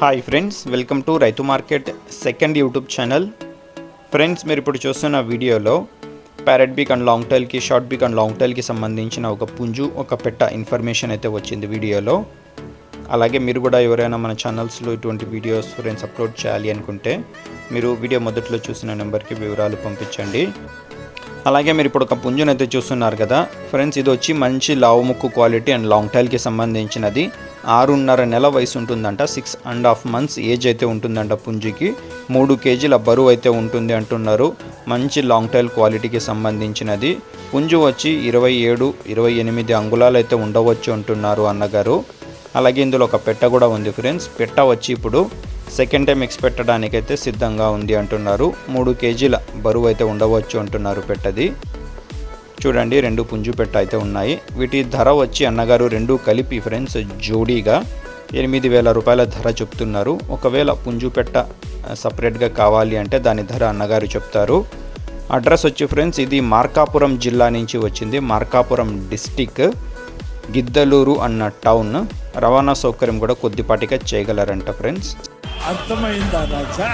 Hi friends, welcome to Raithu market second YouTube channel. Friends, మీరు ఇప్పుడు చూస్తున్న వీడియోలో ప్యారెట్ బీక్ అండ్ లాంగ్ టైల్కి, షార్ట్ బీక్ అండ్ లాంగ్ టైల్కి సంబంధించిన ఒక పుంజు, ఒక పెట్ట ఇన్ఫర్మేషన్ అయితే వచ్చింది వీడియోలో. అలాగే మీరు కూడా ఎవరైనా మన ఛానల్స్లో ఇటువంటి వీడియోస్ ఫ్రెండ్స్ అప్లోడ్ చేయాలి అనుకుంటే మీరు వీడియో మొదట్లో చూసిన నెంబర్కి వివరాలు పంపించండి. అలాగే మీరు ఇప్పుడు ఒక పుంజును అయితే చూస్తున్నారు కదా ఫ్రెండ్స్, ఇది వచ్చి మంచి లావు ముక్కు క్వాలిటీ అండ్ లాంగ్ టైల్కి సంబంధించినది. 6.5 నెల వయసు ఉంటుందంట. 6.5 months ఏజ్ అయితే ఉంటుందంట పుంజుకి. 3 kgs బరువు అయితే ఉంటుంది అంటున్నారు. మంచి లాంగ్ టైల్ క్వాలిటీకి సంబంధించినది. పుంజు వచ్చి 27-28 అంగుళాలు అయితే ఉండవచ్చు అంటున్నారు అన్నగారు. అలాగే ఇందులో ఒక పెట్ట కూడా ఉంది ఫ్రెండ్స్. పెట్ట వచ్చి ఇప్పుడు సెకండ్ టైం ఎక్స్ పెట్టడానికైతే సిద్ధంగా ఉంది అంటున్నారు. 3 kgs బరువు అయితే ఉండవచ్చు అంటున్నారు పెట్టది. చూడండి, 2 పుంజు పెట్ట అయితే ఉన్నాయి. వీటి ధర వచ్చి అన్నగారు 2 కలిపి ఫ్రెండ్స్ జోడీగా 8,000 రూపాయల ధర చెప్తున్నారు. ఒకవేళ పుంజు పెట్ట సపరేట్గా కావాలి అంటే దాని ధర అన్నగారు చెప్తారు. అడ్రస్ వచ్చి ఫ్రెండ్స్ ఇది మార్కాపురం జిల్లా నుంచి వచ్చింది. మార్కాపురం డిస్టిక్, గిద్దలూరు అన్న టౌన్. రవాణా సౌకర్యం కూడా కొద్దిపాటిగా చేయగలరంట ఫ్రెండ్స్. అర్థమైందా రాజా?